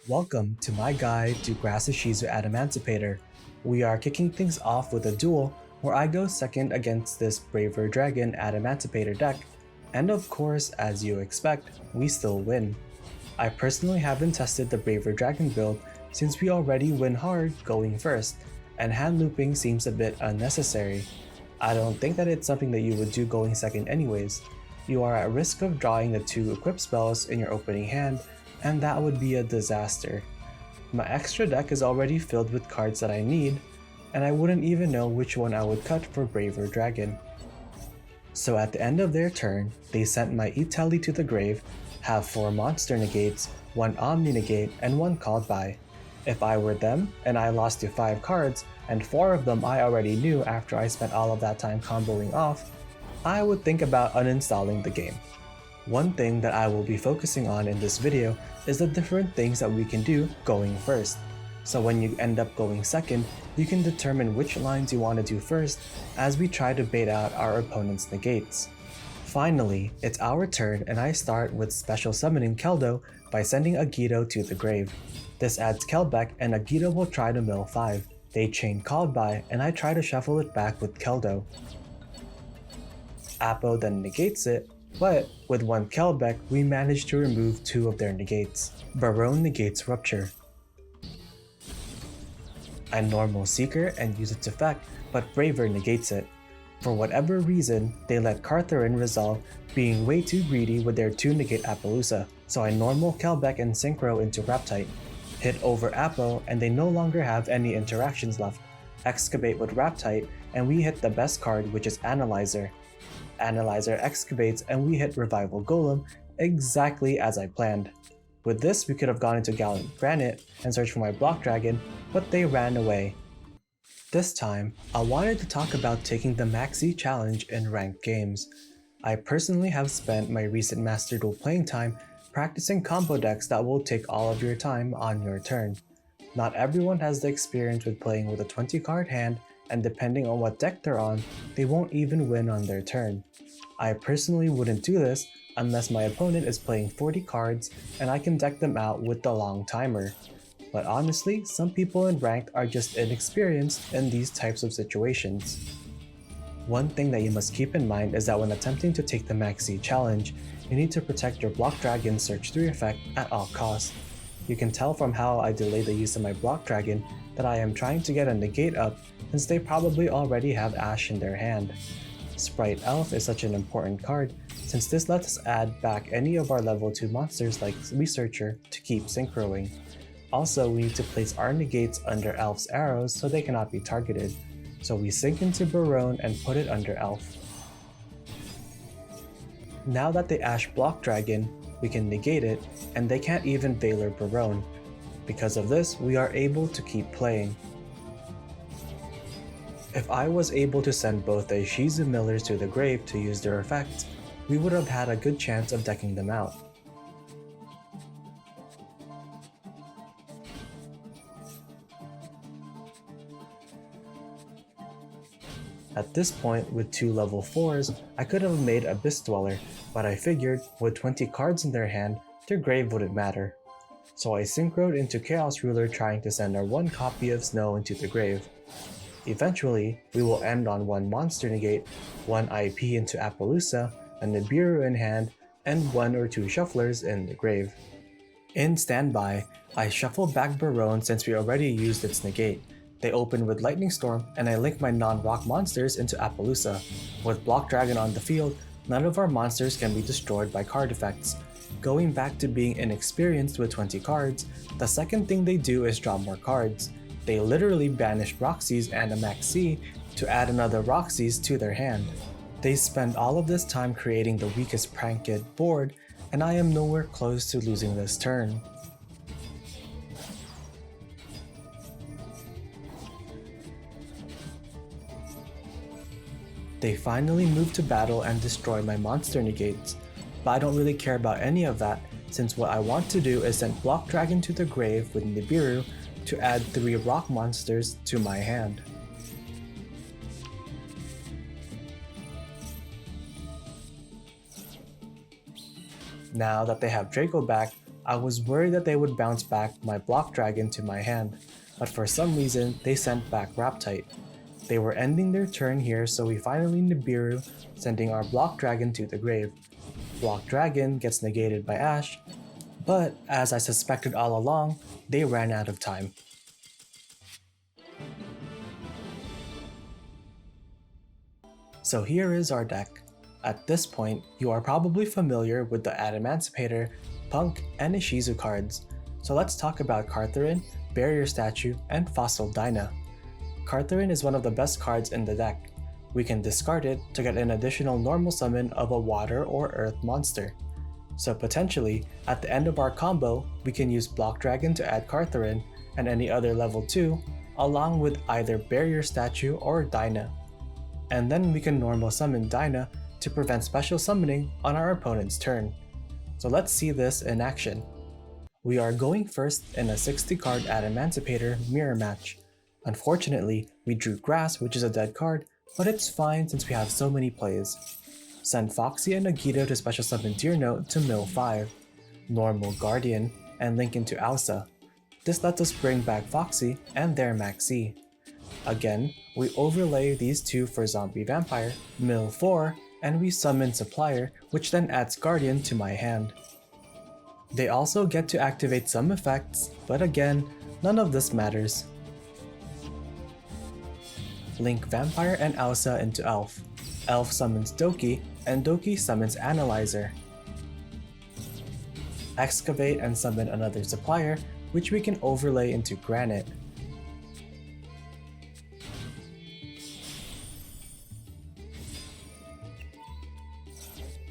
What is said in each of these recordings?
Welcome to my guide to Grass Ishizu Adamancipator. We are kicking things off with a duel where I go second against this Braver Dragon Adamancipator deck, and of course, as you expect, we still win. I personally haven't tested the Braver Dragon build since we already win hard going first, and hand looping seems a bit unnecessary. I don't think that it's something that you would do going second anyways. You are at risk of drawing the 2 equip spells in your opening hand, and that would be a disaster. My extra deck is already filled with cards that I need, and I wouldn't even know which one I would cut for Braver Dragon. So at the end of their turn, they sent my Italy to the grave, have 4 monster negates, 1 Omni negate, and 1 called by. If I were them, and I lost to 5 cards, and 4 of them I already knew after I spent all of that time comboing off, I would think about uninstalling the game. One thing that I will be focusing on in this video is the different things that we can do going first. So when you end up going second, you can determine which lines you want to do first as we try to bait out our opponent's negates. Finally, it's our turn and I start with special summoning Keldo by sending Agito to the grave. This adds Kelbeck and Agito will try to mill 5. They chain called by and I try to shuffle it back with Keldo. Apo then negates it, but with 1 Kelbeck we manage to remove 2 of their negates. Baronne negates Rupture. I normal Seeker and use its effect, but Braver negates it. For whatever reason, they let Cartorhyn resolve being way too greedy with their 2 negate Appaloosa, so I normal Kelbeck and Synchro into Raptite. Hit over Apo and they no longer have any interactions left. Excavate with Raptite and we hit the best card, which is Analyzer. Analyzer excavates and we hit Revival Golem exactly as I planned. With this we could have gone into Gallant Granite and searched for my Block Dragon, but they ran away. This time, I wanted to talk about taking the Maxx challenge in ranked games. I personally have spent my recent Master Duel playing time practicing combo decks that will take all of your time on your turn. Not everyone has the experience with playing with a 20 card hand, and depending on what deck they're on, they won't even win on their turn. I personally wouldn't do this unless my opponent is playing 40 cards and I can deck them out with the long timer. But honestly, some people in ranked are just inexperienced in these types of situations. One thing that you must keep in mind is that when attempting to take the Maxx challenge, you need to protect your Block Dragon Search 3 effect at all costs. You can tell from how I delay the use of my Block Dragon that I am trying to get a negate up since they probably already have Ash in their hand. Spright Elf is such an important card since this lets us add back any of our level 2 monsters like Researcher to keep synchroing. Also, we need to place our negates under Elf's arrows so they cannot be targeted, so we sync into Baronne and put it under Elf. Now that they Ash Block Dragon, we can negate it and they can't even Valor Baronne. Because of this, we are able to keep playing. If I was able to send both the Ishizu Millers to the grave to use their effects, we would have had a good chance of decking them out. At this point, with 2 level 4s, I could have made Abyss Dweller, but I figured with 20 cards in their hand, their grave wouldn't matter. So I synchroed into Chaos Ruler trying to send our 1 copy of Snow into the grave. Eventually, we will end on 1 monster negate, 1 IP into Appaloosa, a Nibiru in hand, and 1 or 2 shufflers in the grave. In standby, I shuffle back Baronne since we already used its negate. They open with Lightning Storm and I link my non-rock monsters into Appaloosa. With Block Dragon on the field, none of our monsters can be destroyed by card effects. Going back to being inexperienced with 20 cards, the second thing they do is draw more cards. They literally banished Roxy's and a Maxx to add another Roxy's to their hand. They spend all of this time creating the weakest Prank Kid board, and I am nowhere close to losing this turn. They finally move to battle and destroy my monster negates, but I don't really care about any of that since what I want to do is send Block Dragon to the grave with Nibiru to add 3 rock monsters to my hand. Now that they have Draco back, I was worried that they would bounce back my Block Dragon to my hand, but for some reason they sent back Raptite. They were ending their turn here, so we finally Nibiru, sending our Block Dragon to the grave. Block Dragon gets negated by Ash, but as I suspected all along, they ran out of time. So here is our deck. At this point, you are probably familiar with the Adamancipator, Punk, and Ishizu cards. So let's talk about Cartorhyn, Barrier Statue, and Fossil Dyna. Cartorhyn is one of the best cards in the deck. We can discard it to get an additional normal summon of a water or earth monster. So potentially, at the end of our combo, we can use Block Dragon to add Cartorhyn and any other level 2, along with either Barrier Statue or Dyna. And then we can normal summon Dyna to prevent special summoning on our opponent's turn. So let's see this in action. We are going first in a 60 card Adamancipator mirror match. Unfortunately, we drew Grass, which is a dead card, but it's fine since we have so many plays. Send Foxy and Nagito to special summon Deer Note to mill 5, normal Guardian, and link into Ausa. This lets us bring back Foxy and their Maxx. Again, we overlay these two for Zombie Vampire, mill 4, and we summon Supplier, which then adds Guardian to my hand. They also get to activate some effects, but again, none of this matters. Link Vampire and Ausa into Elf. Elf summons Doki, and Doki summons Analyzer. Excavate and summon another Supplier, which we can overlay into Granite.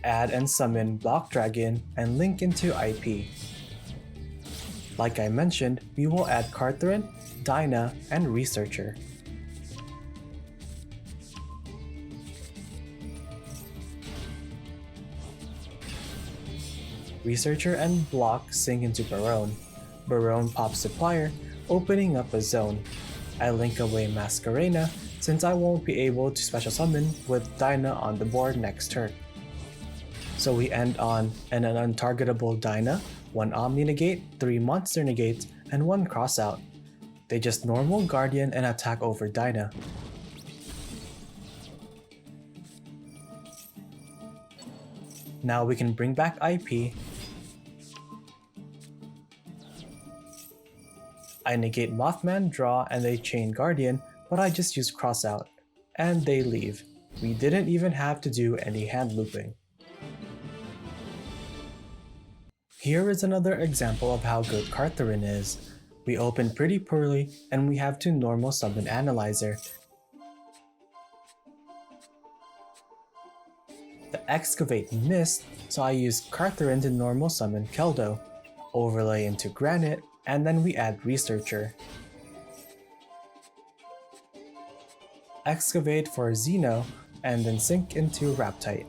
Add and summon Block Dragon and link into IP. Like I mentioned, we will add Cartorhyn, Dyna, and Researcher. Researcher and Block sync into Barone. Barone pops Supplier, opening up a zone. I link away Masquerena since I won't be able to special summon with Dyna on the board next turn. So we end on an untargetable Dyna, 1 Omni Negate, 3 Monster Negates, and 1 Crossout. They just normal Guardian and attack over Dyna. Now we can bring back IP. I negate Mothman, draw, and they chain Guardian, but I just use Crossout. And they leave. We didn't even have to do any hand looping. Here is another example of how good Cartorhyn is. We open pretty poorly, and we have to normal summon Analyzer. The Excavate missed, so I used Cartorhyn to normal summon Keldo, overlay into Granite, and then we add Researcher. Excavate for Xeno, and then sync into Raptite.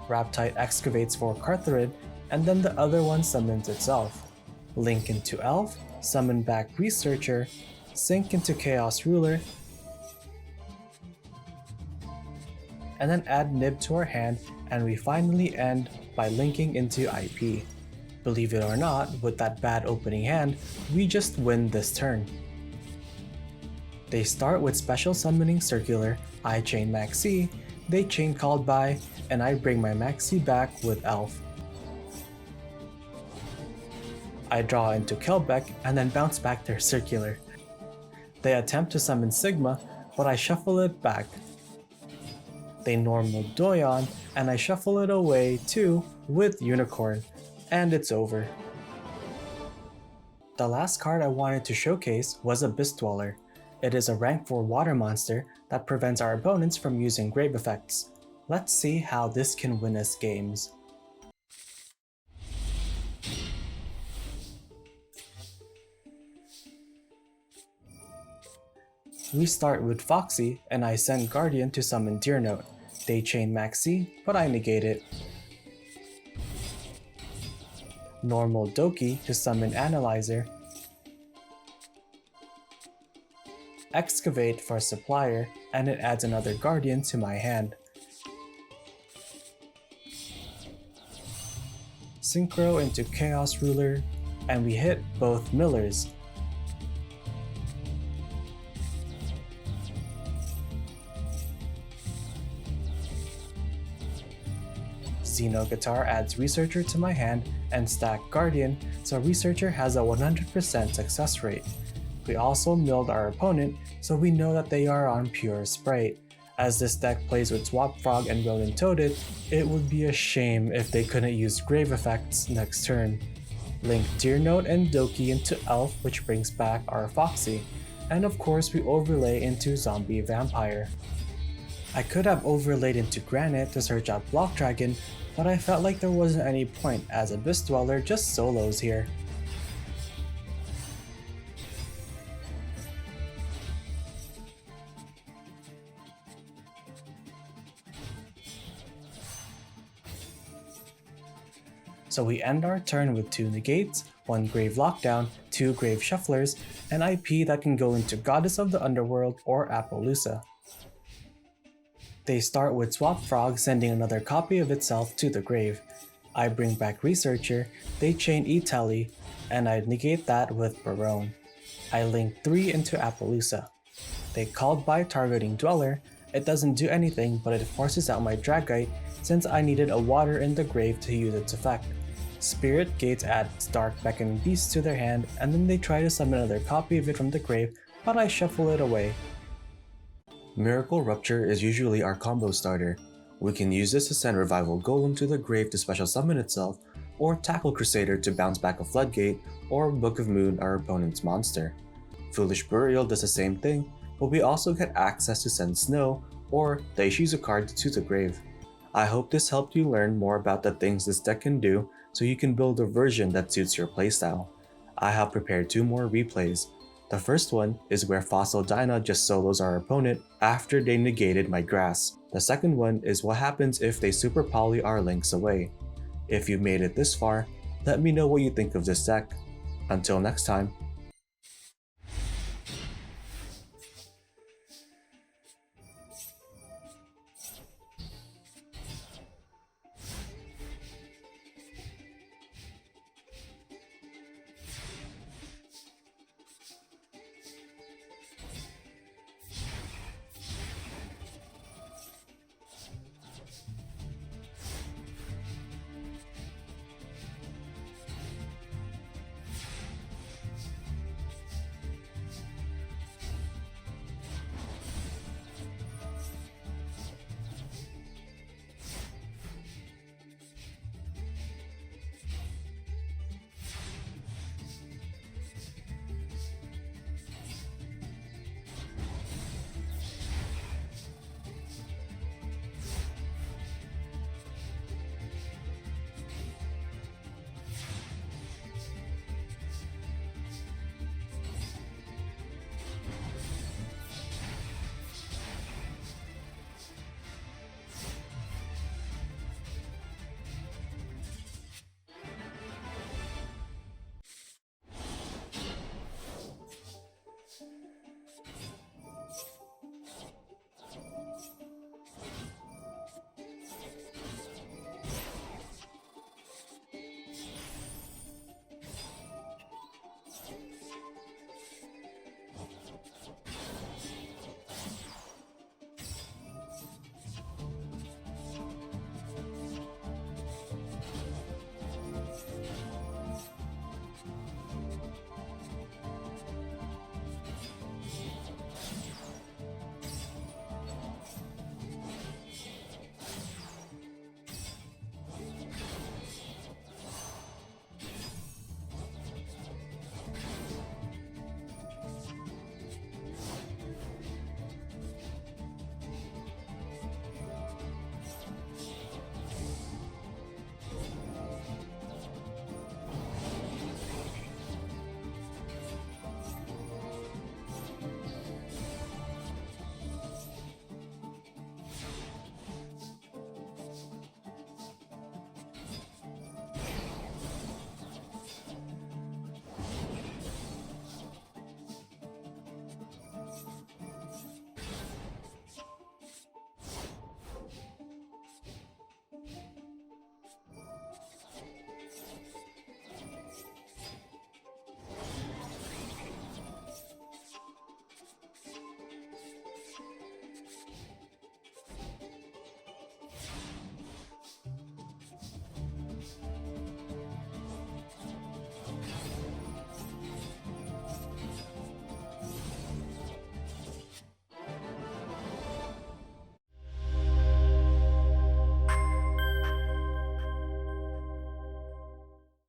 Raptite excavates for Cartorhyn, and then the other one summons itself. Link into Elf, summon back Researcher, sync into Chaos Ruler, and then add Nib to our hand, and we finally end by linking into IP. Believe it or not, with that bad opening hand, we just win this turn. They start with special summoning Circular, I chain Maxx, they chain Called By, and I bring my Maxx back with Elf. I draw into Kelbeck and then bounce back their Circular. They attempt to summon Sigma, but I shuffle it back. They normal Doyon, and I shuffle it away too with Unicorn, and it's over. The last card I wanted to showcase was Abyss Dweller. It is a rank 4 water monster that prevents our opponents from using grave effects. Let's see how this can win us games. We start with Foxy, and I send Guardian to summon Deer Note. They chain Maxx, but I negate it. Normal Doki to summon Analyzer. Excavate for Supplier, and it adds another Guardian to my hand. Synchro into Chaos Ruler, and we hit both millers. Xeno Guitar adds Researcher to my hand and stack Guardian, so Researcher has a 100% success rate. We also milled our opponent, so we know that they are on pure Spright. As this deck plays with Swap Frog and Rodent Toaded, it would be a shame if they couldn't use Grave effects next turn. Link Deer Note and Doki into Elf, which brings back our Foxy, and of course we overlay into Zombie Vampire. I could have overlaid into Granite to search out Block Dragon, but I felt like there wasn't any point as Abyss Dweller just solos here. So we end our turn with 2 negates, 1 Grave Lockdown, 2 Grave Shufflers, and IP that can go into Goddess of the Underworld or Appaloosa. They start with Swap Frog sending another copy of itself to the grave. I bring back Researcher, they chain E-Telly, and I negate that with Barone. I link 3 into Appaloosa. They called by targeting Dweller. It doesn't do anything, but it forces out my Dragite since I needed a water in the grave to use its effect. Spirit Gates adds Dark Beckoning Beast to their hand, and then they try to summon another copy of it from the grave, but I shuffle it away. Miracle Rupture is usually our combo starter. We can use this to send Revival Golem to the grave to special summon itself, or Tackle Crusader to bounce back a Floodgate, or Book of Moon our opponent's monster. Foolish Burial does the same thing, but we also get access to send Snow, or the Ishizu card to the grave. I hope this helped you learn more about the things this deck can do so you can build a version that suits your playstyle. I have prepared 2 more replays. The first one is where Fossil Dyna just solos our opponent after they negated my grass. The second one is what happens if they Super Poly our links away. If you made it this far, let me know what you think of this deck. Until next time.